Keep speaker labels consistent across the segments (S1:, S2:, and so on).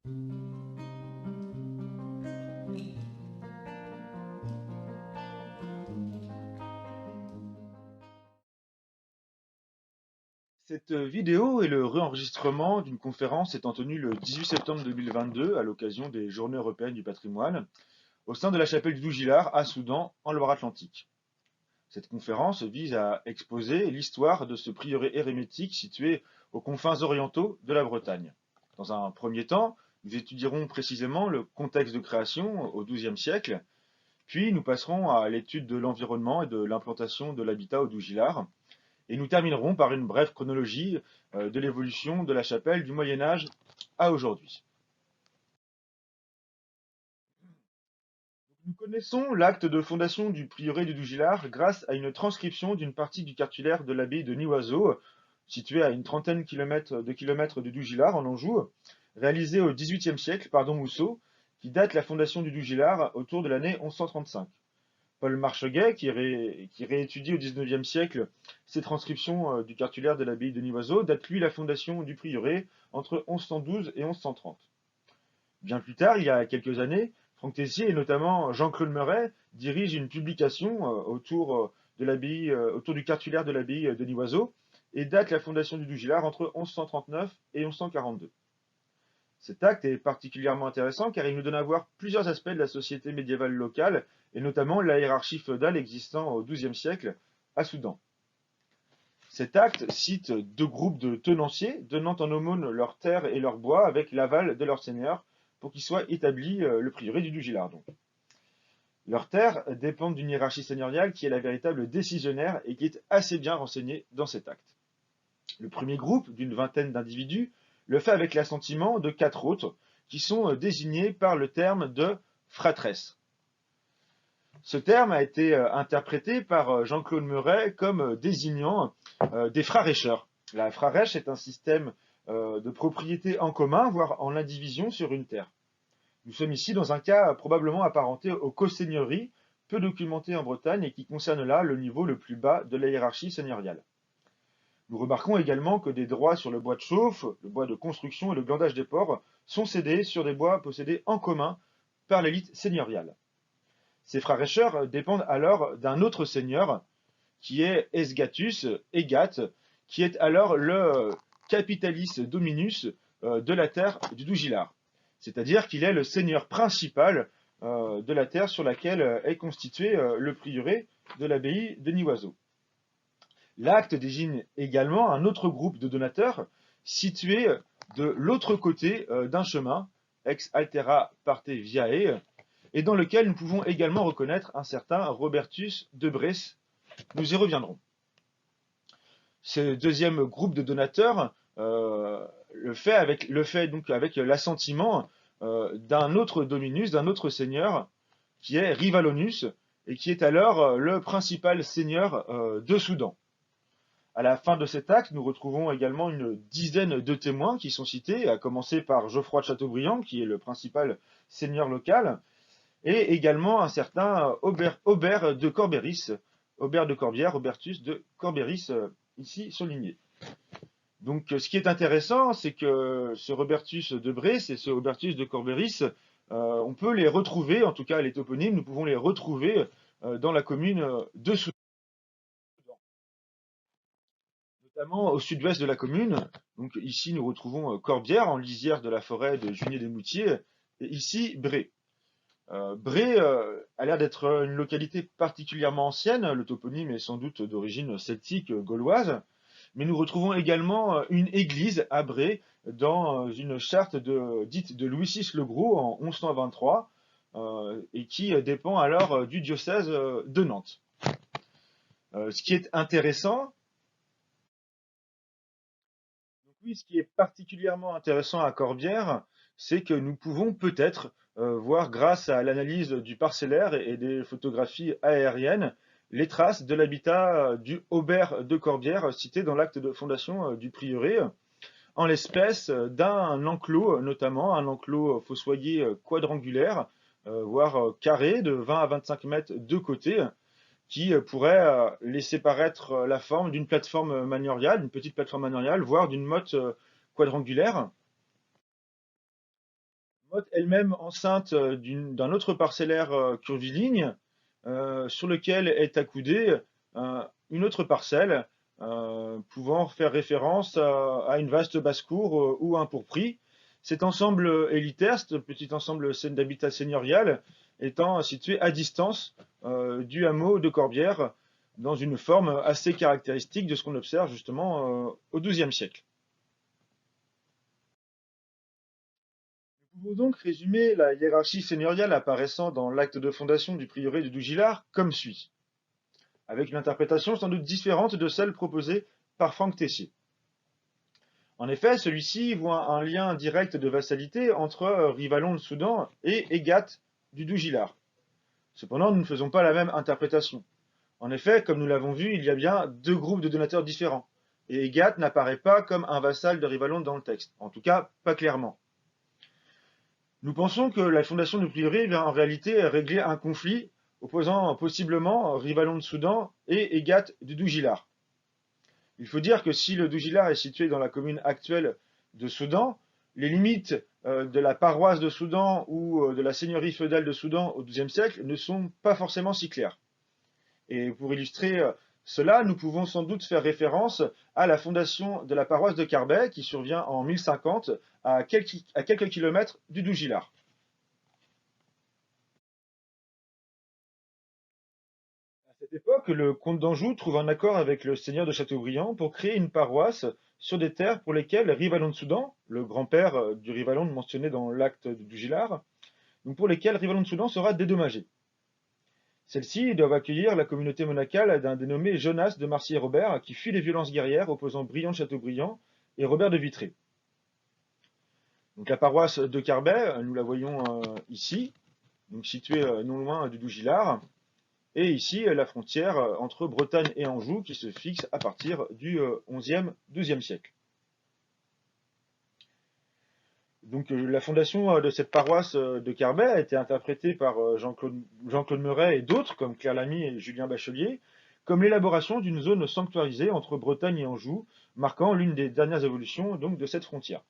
S1: Cette vidéo est le réenregistrement d'une conférence étant tenue le 18 septembre 2022 à l'occasion des Journées européennes du patrimoine au sein de la chapelle du Dougillard à Soudan, en Loire-Atlantique. Cette conférence vise à exposer l'histoire de ce prieuré érémitique situé aux confins orientaux de la Bretagne. Dans un premier temps, nous étudierons précisément le contexte de création au XIIe siècle, puis nous passerons à l'étude de l'environnement et de l'implantation de l'habitat au Dougillard, et nous terminerons par une brève chronologie de l'évolution de la chapelle du Moyen Âge à aujourd'hui. Nous connaissons l'acte de fondation du prieuré du Dougillard grâce à une transcription d'une partie du cartulaire de l'abbaye de Nivoiseau, située à une trentaine de kilomètres de Dougillard en Anjou, réalisée au XVIIIe siècle par Don Mousseau, qui date la fondation du Dougillard autour de l'année 1135. Paul Marcheguet, qui réétudie au XIXe siècle ces transcriptions du cartulaire de l'abbaye de Nivoiseau, date lui la fondation du prieuré entre 1112 et 1130. Bien plus tard, il y a quelques années, Franck Tessier et notamment Jean-Claude Meuret dirigent une publication autour du cartulaire de l'abbaye de Nivoiseau et date la fondation du Dougillard entre 1139 et 1142. Cet acte est particulièrement intéressant car il nous donne à voir plusieurs aspects de la société médiévale locale, et notamment la hiérarchie feudale existant au XIIe siècle à Soudan. Cet acte cite deux groupes de tenanciers donnant en aumône leurs terres et leurs bois avec l'aval de leur seigneur pour qu'il soit établi le prieuré du Dougillard. Leurs terres dépendent d'une hiérarchie seigneuriale qui est la véritable décisionnaire et qui est assez bien renseignée dans cet acte. Le premier groupe, d'une vingtaine d'individus, le fait avec l'assentiment de quatre autres, qui sont désignés par le terme de fratresse. Ce terme a été interprété par Jean-Claude Meuret comme désignant des frarècheurs. La frarèche est un système de propriété en commun, voire en indivision sur une terre. Nous sommes ici dans un cas probablement apparenté aux co-seigneuries, peu documenté en Bretagne et qui concerne là le niveau le plus bas de la hiérarchie seigneuriale. Nous remarquons également que des droits sur le bois de chauffe, le bois de construction et le glandage des porcs sont cédés sur des bois possédés en commun par l'élite seigneuriale. Ces frarècheurs dépendent alors d'un autre seigneur qui est Esgatus, Egat, qui est alors le capitalis dominus de la terre du Dougillard. C'est-à-dire qu'il est le seigneur principal de la terre sur laquelle est constitué le prieuré de l'abbaye de Nivoiseau. L'acte désigne également un autre groupe de donateurs situé de l'autre côté d'un chemin, ex altera parte viae, et dans lequel nous pouvons également reconnaître un certain Robertus de Bresse. Nous y reviendrons. Ce deuxième groupe de donateurs le fait donc avec l'assentiment d'un autre dominus, d'un autre seigneur, qui est Rivalonus, et qui est alors le principal seigneur de Soudan. À la fin de cet acte, nous retrouvons également une dizaine de témoins qui sont cités, à commencer par Geoffroy de Chateaubriand, qui est le principal seigneur local, et également un certain Aubert de Corbéris, Aubert de Corbière, Robertus de Corbéris, ici souligné. Donc ce qui est intéressant, c'est que ce Robertus de Bresse et ce Robertus de Corbéris, on peut les retrouver, en tout cas les toponymes, nous pouvons les retrouver dans la commune de Soudan, notamment au sud-ouest de la commune. Donc ici, nous retrouvons Corbière, en lisière de la forêt de Junier-des-Moutiers, et ici Bré. Bré a l'air d'être une localité particulièrement ancienne. Le toponyme est sans doute d'origine celtique gauloise, mais nous retrouvons également une église à Bré dans une charte dite de Louis VI le Gros en 1123 et qui dépend alors du diocèse de Nantes. Ce qui est intéressant, donc oui, ce qui est particulièrement intéressant à Corbière, c'est que nous pouvons peut-être voir, grâce à l'analyse du parcellaire et des photographies aériennes, les traces de l'habitat du Aubert de Corbière cité dans l'acte de fondation du prieuré, en l'espèce d'un enclos, notamment un enclos fossoyé quadrangulaire, voire carré, de 20 à 25 mètres de côté, qui pourrait laisser paraître la forme d'une plateforme manoriale, d'une petite plateforme manoriale, voire d'une motte quadrangulaire. Motte elle-même enceinte d'un autre parcellaire curviligne sur lequel est accoudée une autre parcelle pouvant faire référence à une vaste basse-cour ou un pourpris. Cet ensemble élitaire, ce petit ensemble d'habitat seigneurial, étant situé à distance du hameau de Corbière, dans une forme assez caractéristique de ce qu'on observe justement au XIIe siècle. Nous pouvons donc résumer la hiérarchie seigneuriale apparaissant dans l'acte de fondation du prieuré de Dougillard comme suit, avec une interprétation sans doute différente de celle proposée par Franck Tessier. En effet, celui-ci voit un lien direct de vassalité entre Rivalon de Soudan et Égat du Dougillard. Cependant, nous ne faisons pas la même interprétation. En effet, comme nous l'avons vu, il y a bien deux groupes de donateurs différents, et Égat n'apparaît pas comme un vassal de Rivalon dans le texte, en tout cas pas clairement. Nous pensons que la fondation du prieuré vient en réalité régler un conflit opposant possiblement Rivalon de Soudan et Égat du Dougillard. Il faut dire que si le Dougillard est situé dans la commune actuelle de Soudan, les limites de la paroisse de Soudan ou de la seigneurie feudale de Soudan au XIIe siècle ne sont pas forcément si claires. Et pour illustrer cela, nous pouvons sans doute faire référence à la fondation de la paroisse de Carbet, qui survient en 1050 à quelques kilomètres du Dougillard. À cette époque, le comte d'Anjou trouve un accord avec le seigneur de Châteaubriand pour créer une paroisse sur des terres pour lesquelles Rivalon de Soudan, le grand-père du Rivalon mentionné dans l'acte du Dougillard, donc pour lesquelles Rivalon de Soudan sera dédommagé. Celles-ci doivent accueillir la communauté monacale d'un dénommé Jonas de Marcy-et-Robert qui fuit les violences guerrières opposant Briand de Châteaubriand et Robert de Vitré. Donc la paroisse de Carbet, nous la voyons ici, donc située non loin du Dougillard, et ici la frontière entre Bretagne et Anjou qui se fixe à partir du XIe siècle. Donc la fondation de cette paroisse de Carbet a été interprétée par Jean-Claude Meuret et d'autres, comme Claire Lamy et Julien Bachelier, comme l'élaboration d'une zone sanctuarisée entre Bretagne et Anjou, marquant l'une des dernières évolutions donc, de cette frontière.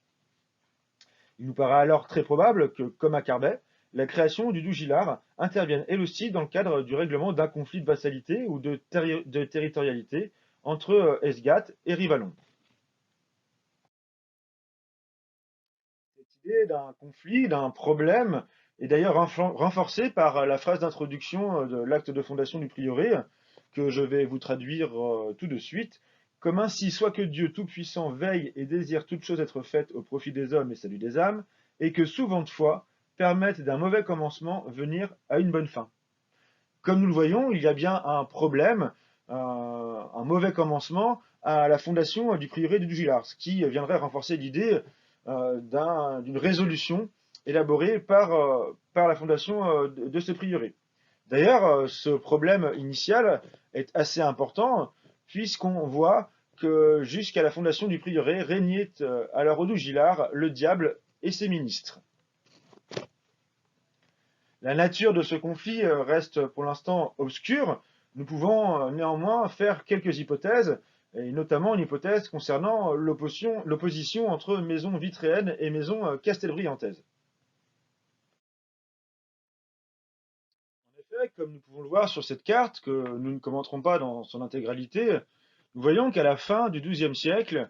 S1: Il nous paraît alors très probable que, comme à Carbet, la création du Dougillard intervienne elle aussi dans le cadre du règlement d'un conflit de vassalité ou de territorialité entre Esgat et Rivalon. Cette idée d'un conflit, d'un problème, est d'ailleurs renforcée par la phrase d'introduction de l'acte de fondation du prieuré, que je vais vous traduire tout de suite. Comme ainsi soit que Dieu Tout-Puissant veille et désire toute chose être faite au profit des hommes et salut des âmes, et que souvent de fois permettent d'un mauvais commencement venir à une bonne fin. Comme nous le voyons, il y a bien un problème, un mauvais commencement à la fondation du prieuré du Dougillard, ce qui viendrait renforcer l'idée d'une résolution élaborée par la fondation de ce prieuré. D'ailleurs, ce problème initial est assez important, puisqu'on voit que jusqu'à la fondation du prieuré régnait alors au Dougillard le diable et ses ministres. La nature de ce conflit reste pour l'instant obscure. Nous pouvons néanmoins faire quelques hypothèses, et notamment une hypothèse concernant l'opposition entre maison vitréenne et maison castelbriantaise. En effet, comme nous pouvons le voir sur cette carte, que nous ne commenterons pas dans son intégralité, nous voyons qu'à la fin du XIIe siècle,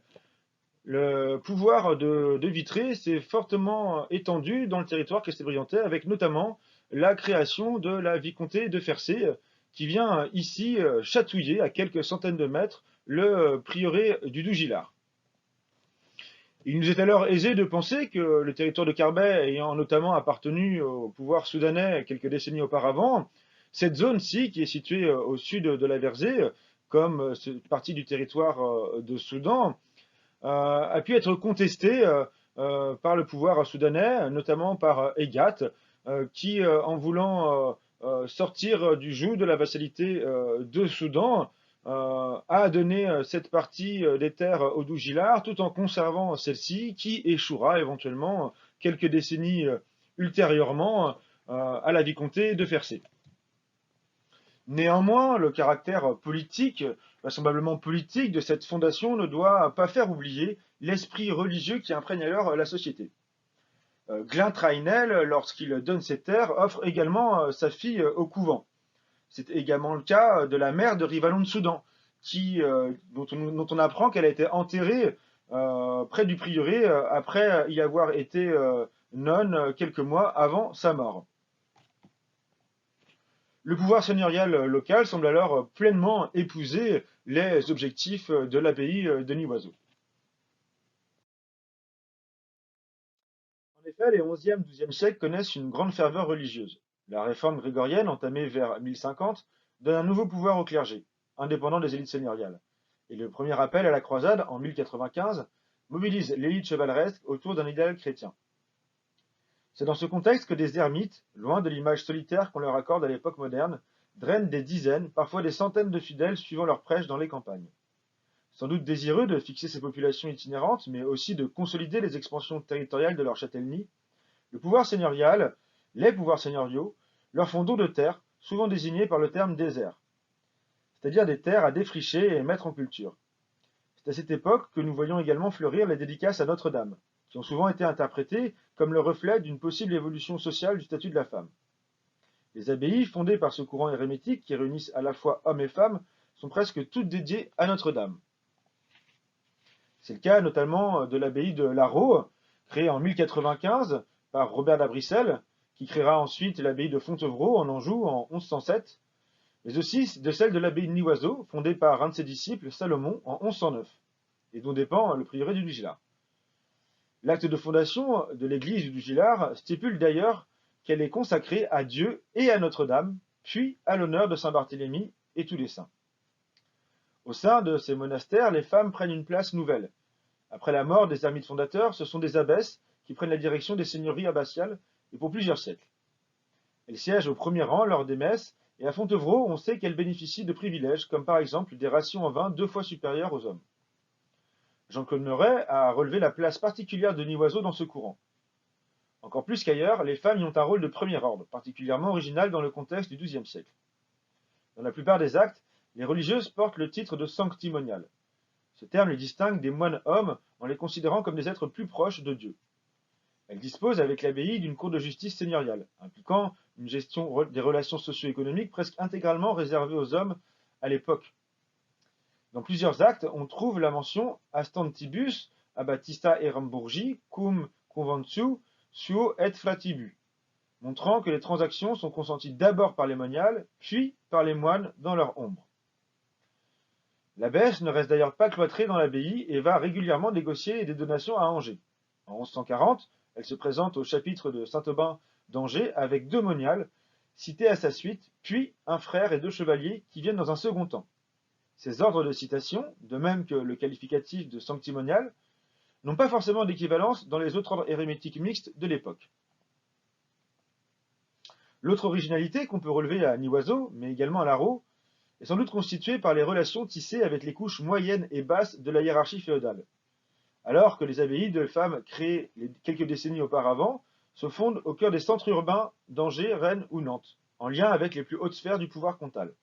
S1: le pouvoir de Vitré s'est fortement étendu dans le territoire castelbriantais, avec notamment la création de la vicomté de Fercé, qui vient ici chatouiller à quelques centaines de mètres le prieuré du Dougillard. Il nous est alors aisé de penser que le territoire de Carbet ayant notamment appartenu au pouvoir soudanais quelques décennies auparavant, cette zone-ci, qui est située au sud de la Verzée, comme partie du territoire de Soudan, a pu être contestée par le pouvoir soudanais, notamment par Egat, qui, en voulant sortir du joug de la vassalité de Soudan, a donné cette partie des terres au Dougillard, tout en conservant celle-ci, qui échouera éventuellement quelques décennies ultérieurement à la vicomté de Fercé. Néanmoins, le caractère politique, vraisemblablement politique, de cette fondation ne doit pas faire oublier l'esprit religieux qui imprègne alors la société. Glyntrainel, lorsqu'il donne ses terres, offre également sa fille au couvent. C'est également le cas de la mère de Rivalon de Soudan, dont on apprend qu'elle a été enterrée près du prieuré après y avoir été nonne quelques mois avant sa mort. Le pouvoir seigneurial local semble alors pleinement épouser les objectifs de l'abbaye de Nivoiseau. En effet, les 11e et 12e siècles connaissent une grande ferveur religieuse. La réforme grégorienne, entamée vers 1050, donne un nouveau pouvoir au clergé, indépendant des élites seigneuriales. Et le premier appel à la croisade, en 1095, mobilise l'élite chevaleresque autour d'un idéal chrétien. C'est dans ce contexte que des ermites, loin de l'image solitaire qu'on leur accorde à l'époque moderne, drainent des dizaines, parfois des centaines de fidèles suivant leurs prêches dans les campagnes. Sans doute désireux de fixer ces populations itinérantes, mais aussi de consolider les expansions territoriales de leur châtellenie, le pouvoir seigneurial, les pouvoirs seigneuriaux, leur font don de terres, souvent désignées par le terme désert, c'est-à-dire des terres à défricher et mettre en culture. C'est à cette époque que nous voyons également fleurir les dédicaces à Notre-Dame, qui ont souvent été interprétées comme le reflet d'une possible évolution sociale du statut de la femme. Les abbayes, fondées par ce courant érémitique qui réunissent à la fois hommes et femmes, sont presque toutes dédiées à Notre-Dame. C'est le cas notamment de l'abbaye de Larreau, créée en 1095 par Robert d'Abrissel, qui créera ensuite l'abbaye de Fontevraud en Anjou en 1107, mais aussi de celle de l'abbaye de Nivoiseau, fondée par un de ses disciples, Salomon, en 1109, et dont dépend le prieuré du Dugilard. L'acte de fondation de l'église du Dugilard stipule d'ailleurs qu'elle est consacrée à Dieu et à Notre-Dame, puis à l'honneur de Saint-Barthélemy et tous les saints. Au sein de ces monastères, les femmes prennent une place nouvelle. Après la mort des ermites fondateurs, ce sont des abbesses qui prennent la direction des seigneuries abbatiales, et pour plusieurs siècles. Elles siègent au premier rang lors des messes, et à Fontevraud, on sait qu'elles bénéficient de privilèges, comme par exemple des rations en vin 2 fois supérieures aux hommes. Jean-Claude Meuret a relevé la place particulière de Nivoiseau dans ce courant. Encore plus qu'ailleurs, les femmes y ont un rôle de premier ordre, particulièrement original dans le contexte du XIIe siècle. Dans la plupart des actes, les religieuses portent le titre de sanctimoniales. Ce terme les distingue des moines hommes en les considérant comme des êtres plus proches de Dieu. Elles disposent avec l'abbaye d'une cour de justice seigneuriale, impliquant une gestion des relations socio-économiques presque intégralement réservée aux hommes à l'époque. Dans plusieurs actes, on trouve la mention Astantibus abatista eramburgi cum conventio suo et fratibu, montrant que les transactions sont consenties d'abord par les moniales, puis par les moines dans leur ombre. L'abbesse ne reste d'ailleurs pas cloîtrée dans l'abbaye et va régulièrement négocier des donations à Angers. En 1140, elle se présente au chapitre de Saint-Aubin d'Angers avec 2 moniales, cités à sa suite, puis un frère et 2 chevaliers qui viennent dans un second temps. Ces ordres de citation, de même que le qualificatif de sanctimonial, n'ont pas forcément d'équivalence dans les autres ordres érémitiques mixtes de l'époque. L'autre originalité qu'on peut relever à Nivoiseau, mais également à Larreau, est sans doute constituée par les relations tissées avec les couches moyennes et basses de la hiérarchie féodale. Alors que les abbayes de femmes créées quelques décennies auparavant se fondent au cœur des centres urbains d'Angers, Rennes ou Nantes, en lien avec les plus hautes sphères du pouvoir comtal.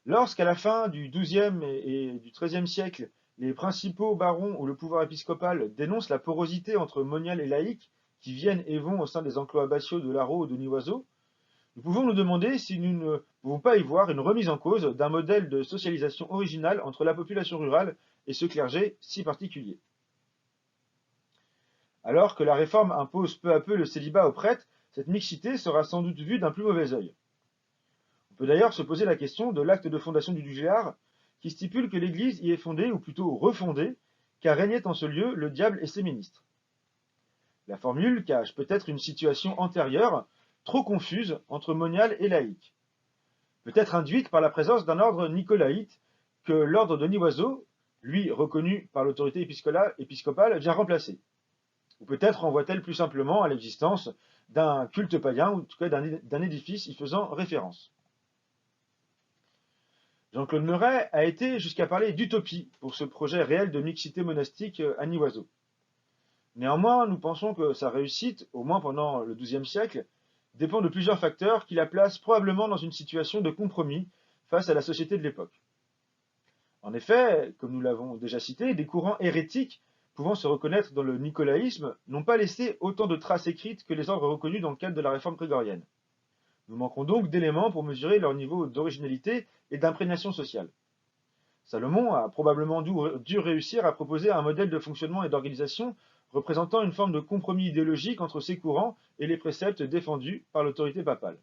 S1: Lorsqu'à la fin du XIIe et du XIIIe siècle, les principaux barons ou le pouvoir épiscopal dénoncent la porosité entre moniales et laïcs qui viennent et vont au sein des enclos abbatiaux de Larreau ou de Nivoiseau, nous pouvons nous demander si nous ne pouvons pas y voir une remise en cause d'un modèle de socialisation original entre la population rurale et ce clergé si particulier. Alors que la réforme impose peu à peu le célibat aux prêtres, cette mixité sera sans doute vue d'un plus mauvais œil. On peut d'ailleurs se poser la question de l'acte de fondation du Dugilard, qui stipule que l'Église y est fondée, ou plutôt refondée, car régnait en ce lieu le diable et ses ministres. La formule cache peut-être une situation antérieure, trop confuse, entre monial et laïque. Peut-être induite par la présence d'un ordre nicolaïte que l'ordre de Nivoiseau, lui reconnu par l'autorité épiscopale, vient remplacer. Ou peut-être renvoie-t-elle plus simplement à l'existence d'un culte païen, ou en tout cas d'un édifice y faisant référence. Jean-Claude Meuret a été jusqu'à parler d'utopie pour ce projet réel de mixité monastique à Nivoiseau. Néanmoins, nous pensons que sa réussite, au moins pendant le XIIe siècle, dépend de plusieurs facteurs qui la placent probablement dans une situation de compromis face à la société de l'époque. En effet, comme nous l'avons déjà cité, des courants hérétiques pouvant se reconnaître dans le nicolaïsme, n'ont pas laissé autant de traces écrites que les ordres reconnus dans le cadre de la réforme grégorienne. Nous manquons donc d'éléments pour mesurer leur niveau d'originalité et d'imprégnation sociale. Salomon a probablement dû réussir à proposer un modèle de fonctionnement et d'organisation représentant une forme de compromis idéologique entre ses courants et les préceptes défendus par l'autorité papale.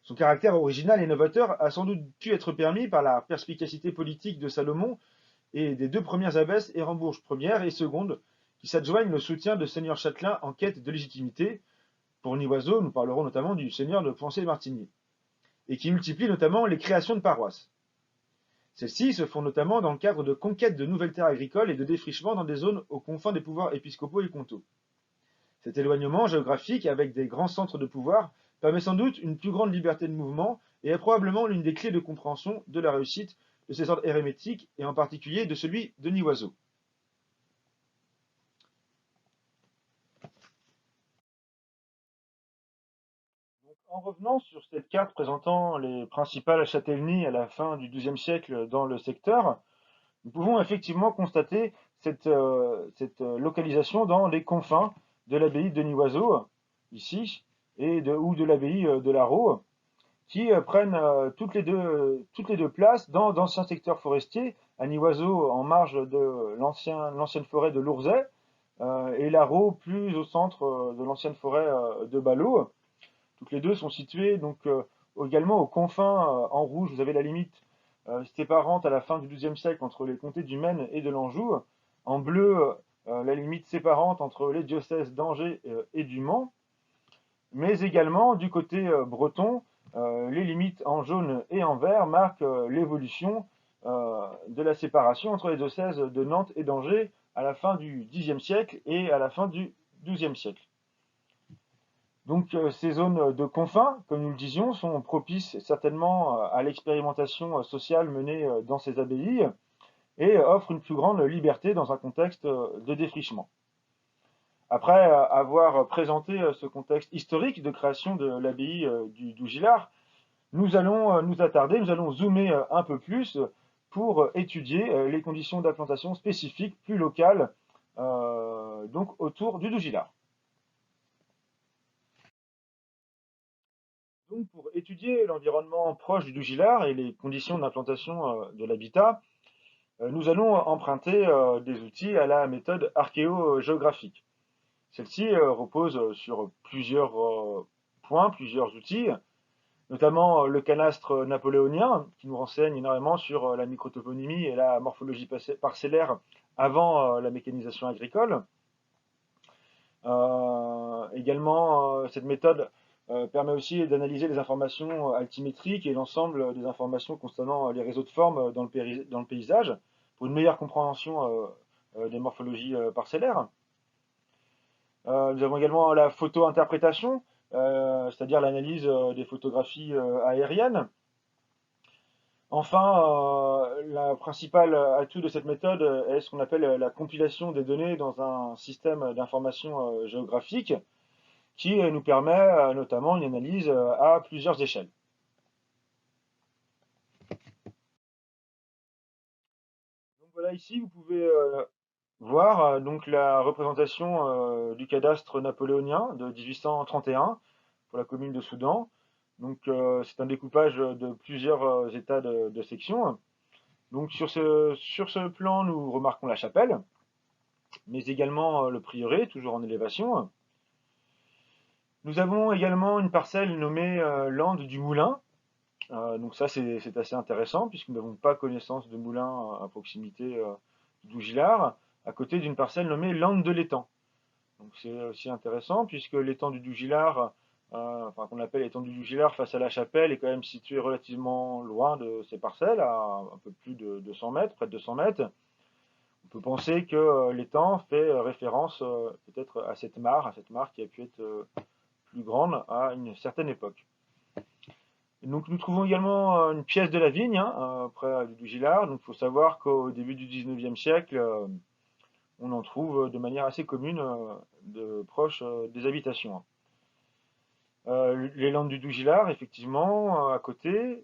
S1: Son caractère original et novateur a sans doute pu être permis par la perspicacité politique de Salomon et des deux premières abbesses Hérenbourg Ier et II, qui s'adjoignent le soutien de seigneurs châtelains en quête de légitimité. Pour Nivoiseau, nous parlerons notamment du seigneur de Poncé-Martigny, et qui multiplient notamment les créations de paroisses. Celles-ci se font notamment dans le cadre de conquêtes de nouvelles terres agricoles et de défrichements dans des zones aux confins des pouvoirs épiscopaux et comtaux. Cet éloignement géographique avec des grands centres de pouvoir permet sans doute une plus grande liberté de mouvement et est probablement l'une des clés de compréhension de la réussite de ces ordres hérémétiques et en particulier de celui de Nivoiseau. En revenant sur cette carte présentant les principales châtellenies à la fin du XIIe siècle dans le secteur, nous pouvons effectivement constater cette localisation dans les confins de l'abbaye de Nivoiseau, ici, ou de l'abbaye de Larreau, qui prennent toutes les deux places dans d'anciens secteurs forestiers, à Nivoiseau en marge de l'ancienne forêt de Lourzay, et Larreau plus au centre de l'ancienne forêt de Ballot. Toutes les deux sont situées donc également aux confins. En rouge, vous avez la limite séparante à la fin du XIIe siècle entre les comtés du Maine et de l'Anjou. En bleu, la limite séparante entre les diocèses d'Angers et du Mans. Mais également du côté breton, les limites en jaune et en vert marquent l'évolution de la séparation entre les diocèses de Nantes et d'Angers à la fin du Xe siècle et à la fin du XIIe siècle. Donc ces zones de confins, comme nous le disions, sont propices certainement à l'expérimentation sociale menée dans ces abbayes et offrent une plus grande liberté dans un contexte de défrichement. Après avoir présenté ce contexte historique de création de l'abbaye du Dougillard, nous allons nous attarder, nous allons zoomer un peu plus pour étudier les conditions d'implantation spécifiques plus locales donc autour du Dougillard. Donc, pour étudier l'environnement proche du Dougillard et les conditions d'implantation de l'habitat, nous allons emprunter des outils à la méthode archéogéographique. Celle-ci repose sur plusieurs points, plusieurs outils, notamment le cadastre napoléonien, qui nous renseigne énormément sur la microtoponymie et la morphologie parcellaire avant la mécanisation agricole. Également, cette méthode permet aussi d'analyser les informations altimétriques et l'ensemble des informations concernant les réseaux de formes dans le paysage pour une meilleure compréhension des morphologies parcellaires. Nous avons également la photo-interprétation, c'est-à-dire l'analyse des photographies aériennes. Enfin, la principale atout de cette méthode est ce qu'on appelle la compilation des données dans un système d'information géographique qui nous permet notamment une analyse à plusieurs échelles. Donc voilà, ici vous pouvez voir donc la représentation du cadastre napoléonien de 1831 pour la commune de Soudan. Donc c'est un découpage de plusieurs états de sections. Donc sur ce plan, nous remarquons la chapelle, mais également le prieuré, toujours en élévation. Nous avons également une parcelle nommée Lande du Moulin. Donc ça, c'est assez intéressant, puisque nous n'avons pas connaissance de moulin à proximité du Dougillard, à côté d'une parcelle nommée Lande de l'Étang. Donc c'est aussi intéressant, puisque l'étang du Dougillard, enfin qu'on appelle l'étang du Dougillard face à la chapelle, est quand même situé relativement loin de ces parcelles, à un peu plus de 200 mètres, près de 200 mètres. On peut penser que l'étang fait référence peut-être à cette mare qui a pu être plus grande à une certaine époque. Et donc nous trouvons également une pièce de la vigne près du Dougillard. Donc il faut savoir qu'au début du XIXe siècle, on en trouve de manière assez commune proche des habitations. Les landes du Dougillard, effectivement, à côté,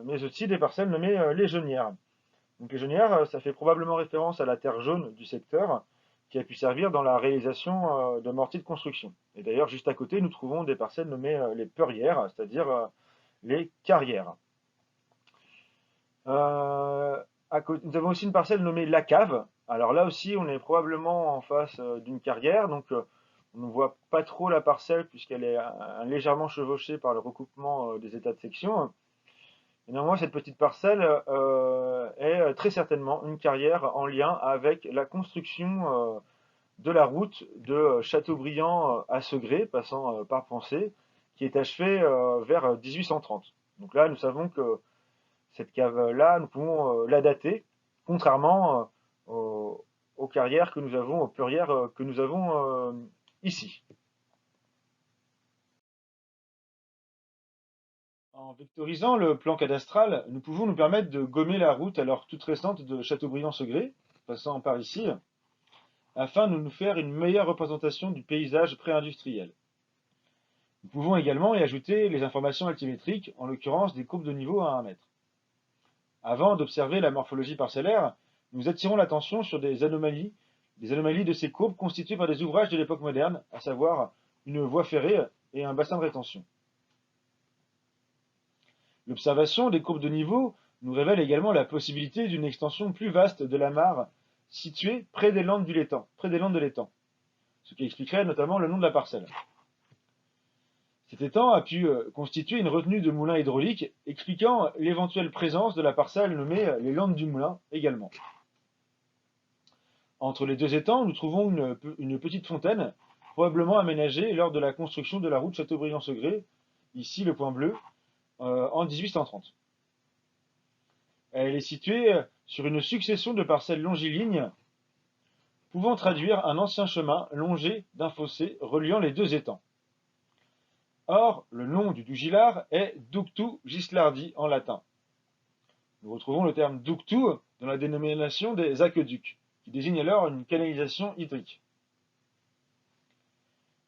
S1: mais aussi des parcelles nommées les Gennières. Donc les gennières, ça fait probablement référence à la terre jaune du secteur, qui a pu servir dans la réalisation de mortiers de construction. Et d'ailleurs, juste à côté, nous trouvons des parcelles nommées les peurières, c'est-à-dire les carrières. Euh, Nous avons aussi une parcelle nommée la cave. Alors là aussi, on est probablement en face d'une carrière, donc on ne voit pas trop la parcelle puisqu'elle est légèrement chevauchée par le recoupement des états de section. Et néanmoins, cette petite parcelle est très certainement une carrière en lien avec la construction de la route de Châteaubriand à Segré, passant par Pensée, qui est achevée vers 1830. Donc là, nous savons que cette cave-là, nous pouvons la dater, contrairement aux carrières que nous avons, aux plurières que nous avons ici. En vectorisant le plan cadastral, nous pouvons nous permettre de gommer la route alors toute récente de Châteaubriand-Segré, passant par ici, afin de nous faire une meilleure représentation du paysage pré-industriel. Nous pouvons également y ajouter les informations altimétriques, en l'occurrence des courbes de niveau à 1 mètre. Avant d'observer la morphologie parcellaire, nous attirons l'attention sur des anomalies de ces courbes constituées par des ouvrages de l'époque moderne, à savoir une voie ferrée et un bassin de rétention. L'observation des courbes de niveau nous révèle également la possibilité d'une extension plus vaste de la mare située près des landes de l'étang, ce qui expliquerait notamment le nom de la parcelle. Cet étang a pu constituer une retenue de moulin hydraulique, expliquant l'éventuelle présence de la parcelle nommée les Landes du Moulin également. Entre les deux étangs, nous trouvons une petite fontaine, probablement aménagée lors de la construction de la route Châteaubriand-Segré, ici le point bleu, en 1830. Elle est située sur une succession de parcelles longilignes, pouvant traduire un ancien chemin longé d'un fossé reliant les deux étangs. Or, le nom du Dougilard est Ductu Gislardi en latin. Nous retrouvons le terme ductu dans la dénomination des aqueducs, qui désigne alors une canalisation hydrique.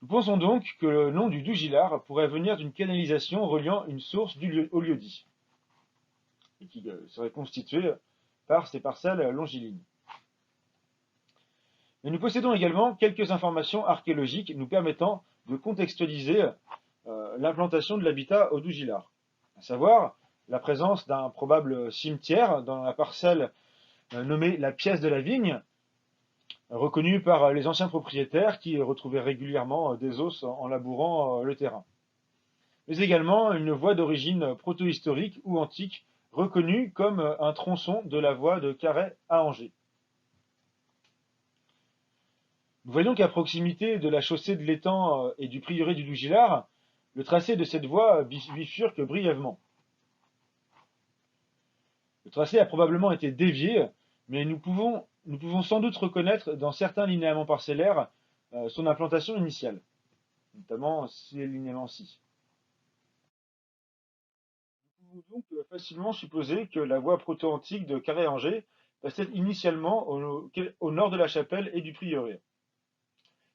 S1: Nous pensons donc que le nom du Dougilard pourrait venir d'une canalisation reliant une source au lieu-dit, et qui serait constituée par ces parcelles longilignes. Mais nous possédons également quelques informations archéologiques nous permettant de contextualiser l'implantation de l'habitat au Dougilard, à savoir la présence d'un probable cimetière dans la parcelle nommée la pièce de la vigne, reconnue par les anciens propriétaires qui retrouvaient régulièrement des os en labourant le terrain. Mais également une voie d'origine protohistorique ou antique reconnue comme un tronçon de la voie de Carhaix à Angers. Nous voyons qu'à proximité de la chaussée de l'étang et du prieuré du Dougilard, le tracé de cette voie bifurque brièvement. Le tracé a probablement été dévié, mais nous pouvons sans doute reconnaître dans certains linéaments parcellaires son implantation initiale, notamment ces linéaments-ci. Nous pouvons donc facilement supposer que la voie proto-antique de Carhaix-Angers passait initialement au nord de la chapelle et du prieuré.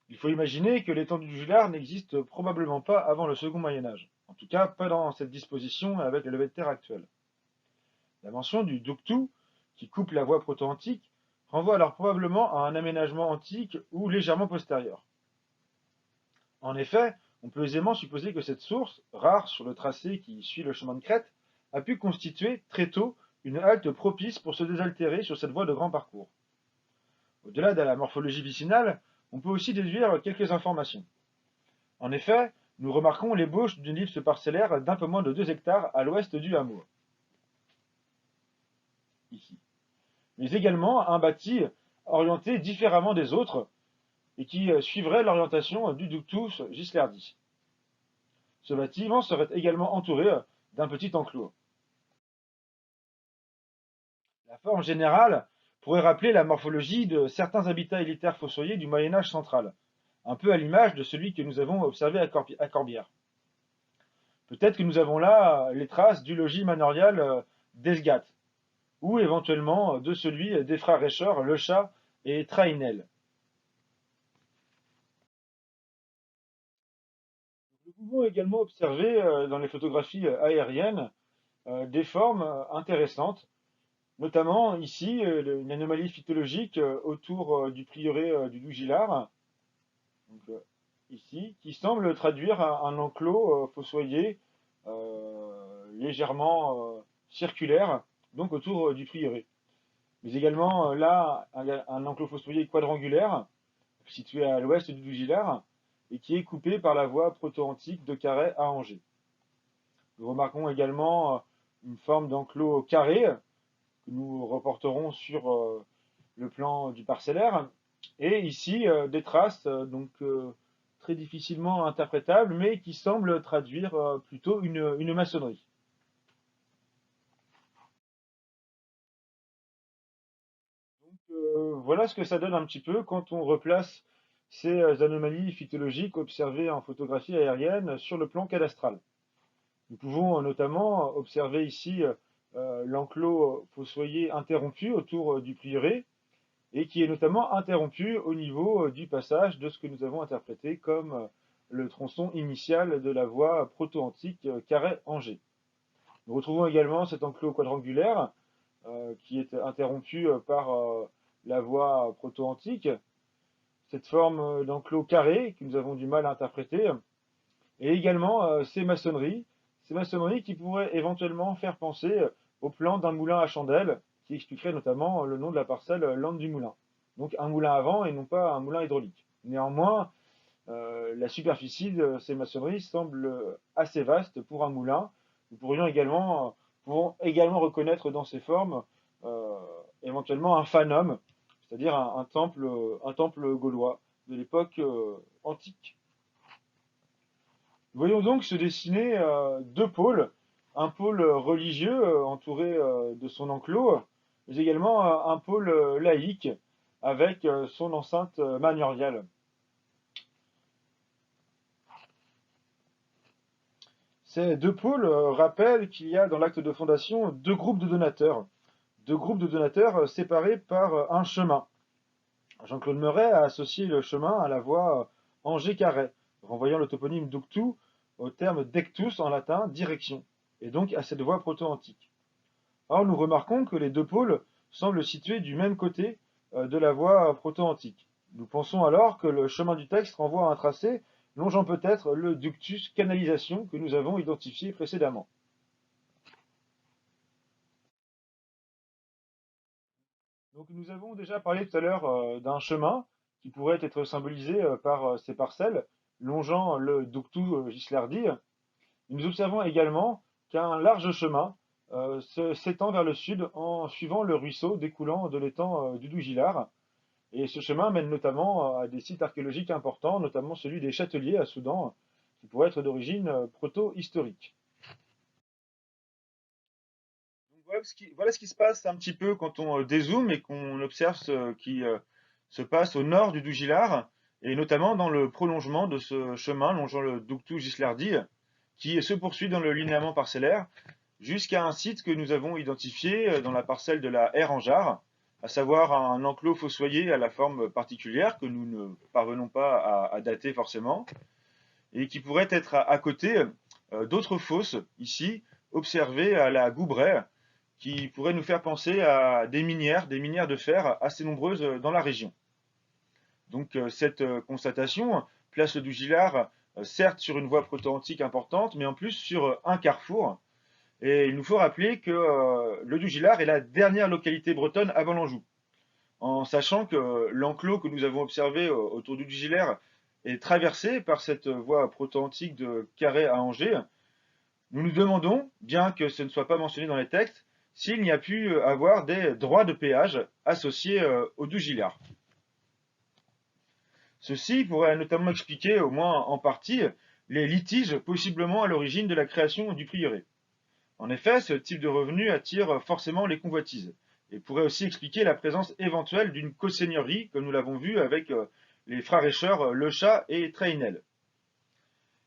S1: Il faut imaginer que l'étang du Dougilard n'existe probablement pas avant le second Moyen-Âge, en tout cas pas dans cette disposition avec les levées de terre actuelles. La mention du ductu, qui coupe la voie proto-antique, renvoie alors probablement à un aménagement antique ou légèrement postérieur. En effet, on peut aisément supposer que cette source, rare sur le tracé qui suit le chemin de crête, a pu constituer très tôt une halte propice pour se désaltérer sur cette voie de grand parcours. Au-delà de la morphologie vicinale, on peut aussi déduire quelques informations. En effet, nous remarquons l'ébauche d'une ellipse parcellaire d'un peu moins de 2 hectares à l'ouest du hameau. Ici. Mais également un bâti orienté différemment des autres et qui suivrait l'orientation du ductus Gislardi. Ce bâtiment serait également entouré d'un petit enclos. La forme générale pourrait rappeler la morphologie de certains habitats élitaires fossoyés du Moyen Âge central, un peu à l'image de celui que nous avons observé à Corbière. Peut-être que nous avons là les traces du logis manorial d'Esgat, ou éventuellement de celui des frères Recher, Lechat et Trainel. Nous pouvons également observer dans les photographies aériennes des formes intéressantes, Notamment ici, une anomalie phytologique autour du prieuré du Dougillard, donc, ici, qui semble traduire un enclos fossoyé légèrement circulaire, donc autour du prieuré. Mais également là, un enclos fossoyé quadrangulaire, situé à l'ouest du Dougillard, et qui est coupé par la voie proto-antique de Carhaix à Angers. Nous remarquons également une forme d'enclos carré, que nous reporterons sur le plan du parcellaire. Et ici, des traces très difficilement interprétables, mais qui semblent traduire plutôt une maçonnerie. Voilà ce que ça donne un petit peu quand on replace ces anomalies phytologiques observées en photographie aérienne sur le plan cadastral. Nous pouvons notamment observer ici l'enclos fossoyé interrompu autour du prieuré, et qui est notamment interrompu au niveau du passage de ce que nous avons interprété comme le tronçon initial de la voie proto-antique Carhaix-Angers. Nous retrouvons également cet enclos quadrangulaire qui est interrompu par la voie proto-antique, cette forme d'enclos carré que nous avons du mal à interpréter, et également ces maçonneries qui pourraient éventuellement faire penser au plan d'un moulin à chandelle, qui expliquerait notamment le nom de la parcelle Lande du Moulin. Donc un moulin à vent et non pas un moulin hydraulique. Néanmoins, la superficie de ces maçonneries semble assez vaste pour un moulin. Nous pouvons également reconnaître dans ces formes euh, éventuellement un fanum, c'est-à-dire un temple gaulois de l'époque antique. Nous voyons donc se dessiner deux pôles, un pôle religieux entouré de son enclos, mais également un pôle laïque avec son enceinte manoriale. Ces deux pôles rappellent qu'il y a dans l'acte de fondation deux groupes de donateurs séparés par un chemin. Jean-Claude Meuret a associé le chemin à la voie Angers-Carhaix, renvoyant le toponyme Ductu au terme dectus en latin, direction, et donc à cette voie proto-antique. Or, nous remarquons que les deux pôles semblent situés du même côté de la voie proto-antique. Nous pensons alors que le chemin du texte renvoie à un tracé longeant peut-être le ductus canalisation que nous avons identifié précédemment. Donc nous avons déjà parlé tout à l'heure d'un chemin qui pourrait être symbolisé par ces parcelles longeant le ductus gislardi. Nous observons également qu'un large chemin s'étend vers le sud en suivant le ruisseau découlant de l'étang du Dougillard. Et ce chemin mène notamment à des sites archéologiques importants, notamment celui des Châteliers à Soudan, qui pourrait être d'origine proto-historique. Voilà ce qui se passe un petit peu quand on dézoome et qu'on observe ce qui se passe au nord du Dougillard, et notamment dans le prolongement de ce chemin longeant le Dougtou Gislardi, qui se poursuit dans le linéament parcellaire jusqu'à un site que nous avons identifié dans la parcelle de la R en Jarre, à savoir un enclos fossoyé à la forme particulière que nous ne parvenons pas à dater forcément, et qui pourrait être à côté d'autres fosses ici observées à la Goubraie, qui pourraient nous faire penser à des minières de fer assez nombreuses dans la région. Donc cette constatation place le Dougillard certes sur une voie proto-antique importante, mais en plus sur un carrefour. Et il nous faut rappeler que le Dougillard est la dernière localité bretonne avant l'Anjou. En sachant que l'enclos que nous avons observé autour du Dougillard est traversé par cette voie proto-antique de Carhaix à Angers, nous nous demandons, bien que ce ne soit pas mentionné dans les textes, s'il n'y a pu avoir des droits de péage associés au Dougillard. Ceci pourrait notamment expliquer, au moins en partie, les litiges possiblement à l'origine de la création du prieuré. En effet, ce type de revenu attire forcément les convoitises et pourrait aussi expliquer la présence éventuelle d'une coseigneurie, comme nous l'avons vu avec les frères-écheurs Lechat et Treynel.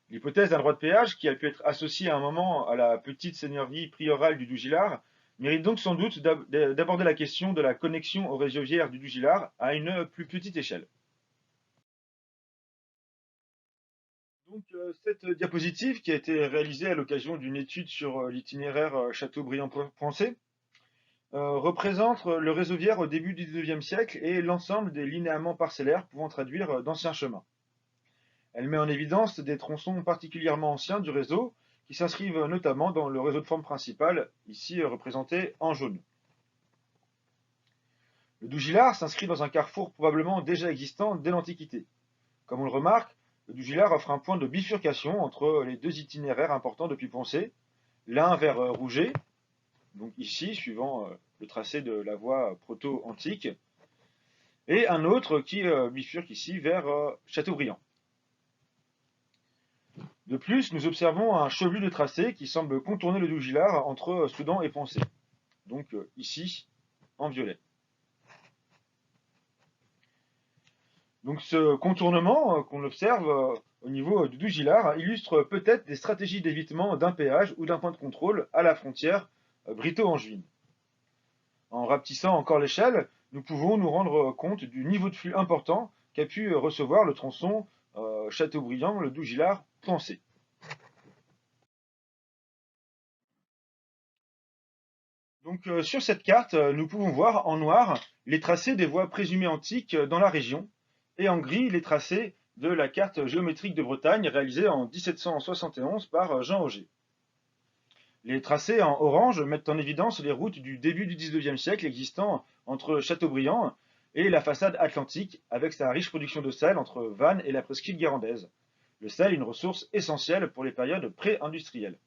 S1: L'hypothèse d'un droit de péage, qui a pu être associée à un moment à la petite seigneurie priorale du Dougillard, mérite donc sans doute d'aborder la question de la connexion au réseau du Dougillard à une plus petite échelle. Donc, cette diapositive qui a été réalisée à l'occasion d'une étude sur l'itinéraire Châteaubriand-Français représente le réseauvière au début du XIXe siècle et l'ensemble des linéaments parcellaires pouvant traduire d'anciens chemins. Elle met en évidence des tronçons particulièrement anciens du réseau qui s'inscrivent notamment dans le réseau de forme principale, ici représenté en jaune. Le Dougillard s'inscrit dans un carrefour probablement déjà existant dès l'Antiquité. Comme on le remarque, le Dougillard offre un point de bifurcation entre les deux itinéraires importants depuis Poncé, l'un vers Rouget, donc ici, suivant le tracé de la voie proto-antique, et un autre qui bifurque ici vers Châteaubriand. De plus, nous observons un chevelu de tracé qui semble contourner le Dougillard entre Sedan et Poncé, donc ici, en violet. Donc ce contournement qu'on observe au niveau du Dougillard illustre peut-être des stratégies d'évitement d'un péage ou d'un point de contrôle à la frontière brito-angevine. En rapetissant encore l'échelle, nous pouvons nous rendre compte du niveau de flux important qu'a pu recevoir le tronçon Châteaubriand, le Dougillard, Poncé. Donc sur cette carte, nous pouvons voir en noir les tracés des voies présumées antiques dans la région, et en gris les tracés de la carte géométrique de Bretagne réalisée en 1771 par Jean Auger. Les tracés en orange mettent en évidence les routes du début du XIXe siècle existant entre Châteaubriand et la façade atlantique, avec sa riche production de sel entre Vannes et la presqu'île guérandaise. Le sel est une ressource essentielle pour les périodes pré-industrielles.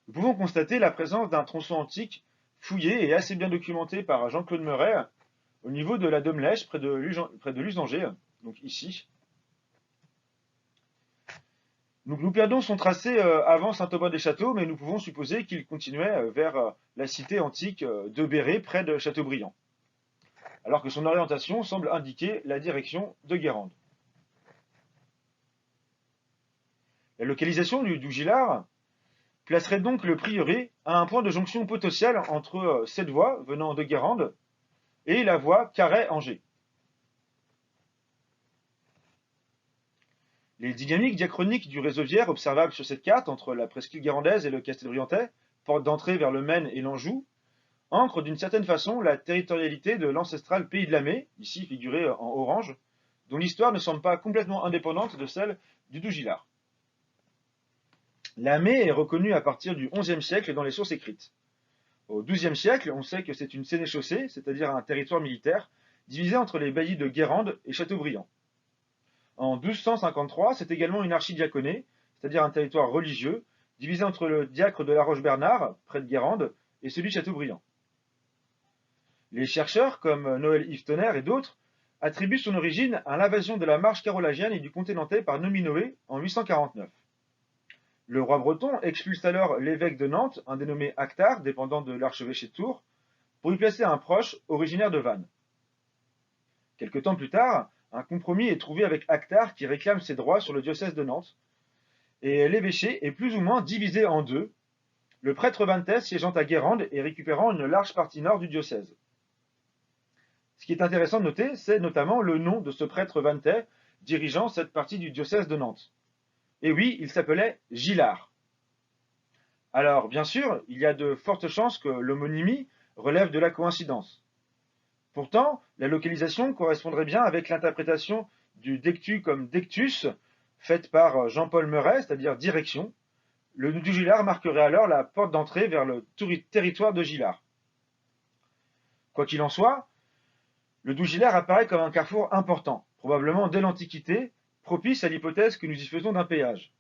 S1: Nous pouvons constater la présence d'un tronçon antique fouillé et assez bien documenté par Jean-Claude Meuret au niveau de la Domlèche, près de Lusanger, donc ici. Donc nous perdons son tracé avant Saint-Aubin-des-Châteaux, mais nous pouvons supposer qu'il continuait vers la cité antique de Béret, près de Châteaubriand, alors que son orientation semble indiquer la direction de Guérande. La localisation du Dougillard placerait donc le prieuré à un point de jonction potentiel entre cette voie venant de Guérande et la voie Carhaix-Angers. Les dynamiques diachroniques du réseauvière observables sur cette carte entre la presqu'île guérandaise et le Castelbriantais, porte d'entrée vers le Maine et l'Anjou, ancrent d'une certaine façon la territorialité de l'ancestral pays de la Mai, ici figuré en orange, dont l'histoire ne semble pas complètement indépendante de celle du Dougillard. La Mai est reconnue à partir du XIe siècle dans les sources écrites. Au XIIe siècle, on sait que c'est une sénéchaussée, c'est-à-dire un territoire militaire, divisé entre les baillis de Guérande et Châteaubriand. En 1253, c'est également une archidiaconée, c'est-à-dire un territoire religieux, divisé entre le diacre de la Roche-Bernard, près de Guérande, et celui de Châteaubriand. Les chercheurs, comme Noël Yves Tonnerre et d'autres, attribuent son origine à l'invasion de la marche carolingienne et du comté nantais par Nominoé en 849. Le roi breton expulse alors l'évêque de Nantes, un dénommé Actard, dépendant de l'archevêché de Tours, pour y placer un proche originaire de Vannes. Quelque temps plus tard, un compromis est trouvé avec Actard qui réclame ses droits sur le diocèse de Nantes, et l'évêché est plus ou moins divisé en deux, le prêtre vanntais siégeant à Guérande et récupérant une large partie nord du diocèse. Ce qui est intéressant de noter, c'est notamment le nom de ce prêtre vanntais dirigeant cette partie du diocèse de Nantes. Et oui, il s'appelait Gillard. Alors, bien sûr, il y a de fortes chances que l'homonymie relève de la coïncidence. Pourtant, la localisation correspondrait bien avec l'interprétation du dectu comme dectus, faite par Jean-Paul Meuret, c'est-à-dire direction. Le du Gillard marquerait alors la porte d'entrée vers le territoire de Gillard. Quoi qu'il en soit, le Dougillard apparaît comme un carrefour important, probablement dès l'Antiquité, propice à l'hypothèse que nous y faisons d'un péage.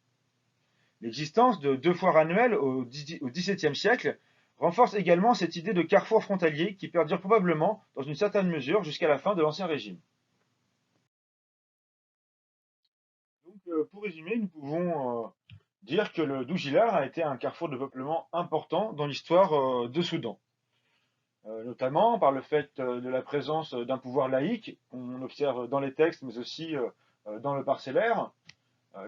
S1: L'existence de deux foires annuelles au XVIIe siècle renforce également cette idée de carrefour frontalier qui perdure probablement, dans une certaine mesure, jusqu'à la fin de l'Ancien Régime. Donc, pour résumer, nous pouvons dire que le Dougillard a été un carrefour de peuplement important dans l'histoire de Soudan. Notamment par le fait de la présence d'un pouvoir laïque, qu'on observe dans les textes, mais aussi dans le parcellaire,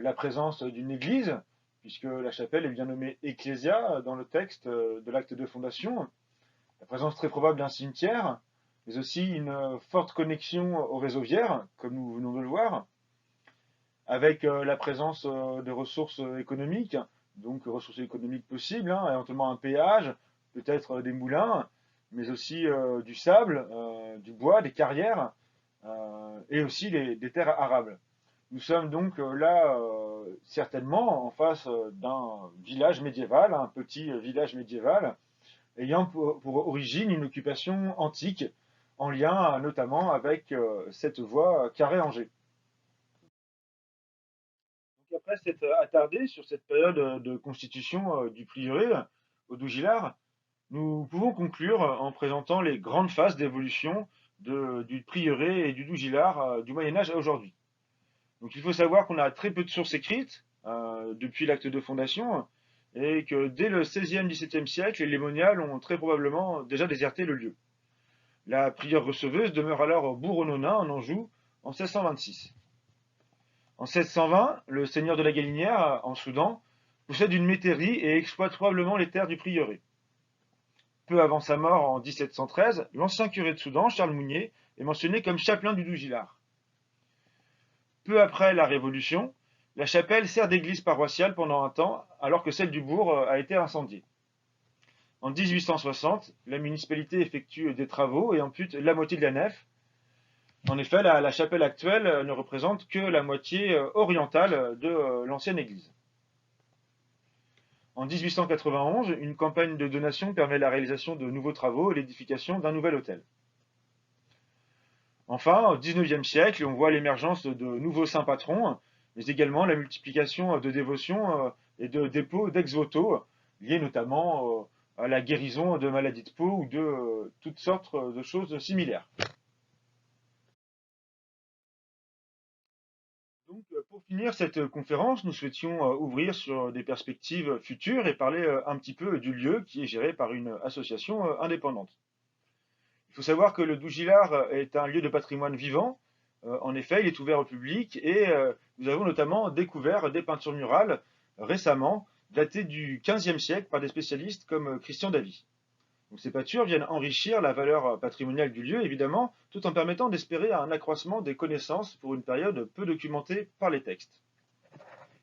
S1: la présence d'une église, puisque la chapelle est bien nommée Ecclesia dans le texte de l'acte de fondation, la présence très probable d'un cimetière, mais aussi une forte connexion au réseauvière, comme nous venons de le voir, avec la présence de ressources économiques, donc ressources économiques possibles, éventuellement un péage, peut-être des moulins, mais aussi du sable, du bois, des carrières, et aussi des terres arables. Nous sommes donc là certainement en face d'un village médiéval, un petit village médiéval, ayant pour origine une occupation antique, en lien notamment avec cette voie Carré-Angers. Donc après s'être attardé sur cette période de constitution du prieuré au Dougillard, nous pouvons conclure en présentant les grandes phases d'évolution du prieuré et du Dougillard du Moyen Âge à aujourd'hui. Donc il faut savoir qu'on a très peu de sources écrites depuis l'acte de fondation et que dès le XVIe, XVIIe siècle, les moniales ont très probablement déjà déserté le lieu. La prieure receveuse demeure alors au Bourg-en-Nonain en Anjou en 1626. En 1620, le seigneur de la Galinière, en Soudan, possède une métairie et exploite probablement les terres du prieuré. Peu avant sa mort en 1713, l'ancien curé de Soudan, Charles Mounier, est mentionné comme chapelain du Dougillard. Peu après la Révolution, la chapelle sert d'église paroissiale pendant un temps, alors que celle du bourg a été incendiée. En 1860, la municipalité effectue des travaux et ampute la moitié de la nef. En effet, la chapelle actuelle ne représente que la moitié orientale de l'ancienne église. En 1891, une campagne de donation permet la réalisation de nouveaux travaux et l'édification d'un nouvel hôtel. Enfin, au XIXe siècle, on voit l'émergence de nouveaux saints patrons, mais également la multiplication de dévotions et de dépôts d'ex-voto, liés notamment à la guérison de maladies de peau ou de toutes sortes de choses similaires. Donc, pour finir cette conférence, nous souhaitions ouvrir sur des perspectives futures et parler un petit peu du lieu qui est géré par une association indépendante. Il faut savoir que le Dougillard est un lieu de patrimoine vivant. En effet, il est ouvert au public et nous avons notamment découvert des peintures murales récemment, datées du XVe siècle par des spécialistes comme Christian Davy. Donc, ces peintures viennent enrichir la valeur patrimoniale du lieu, évidemment, tout en permettant d'espérer un accroissement des connaissances pour une période peu documentée par les textes.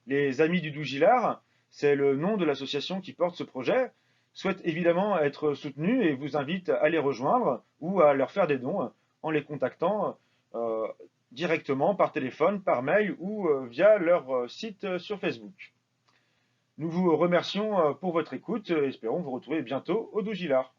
S1: Les Amis du Dougillard, c'est le nom de l'association qui porte ce projet, souhaitent évidemment être soutenus et vous invitent à les rejoindre ou à leur faire des dons en les contactant directement par téléphone, par mail ou via leur site sur Facebook. Nous vous remercions pour votre écoute et espérons vous retrouver bientôt au Dougillard.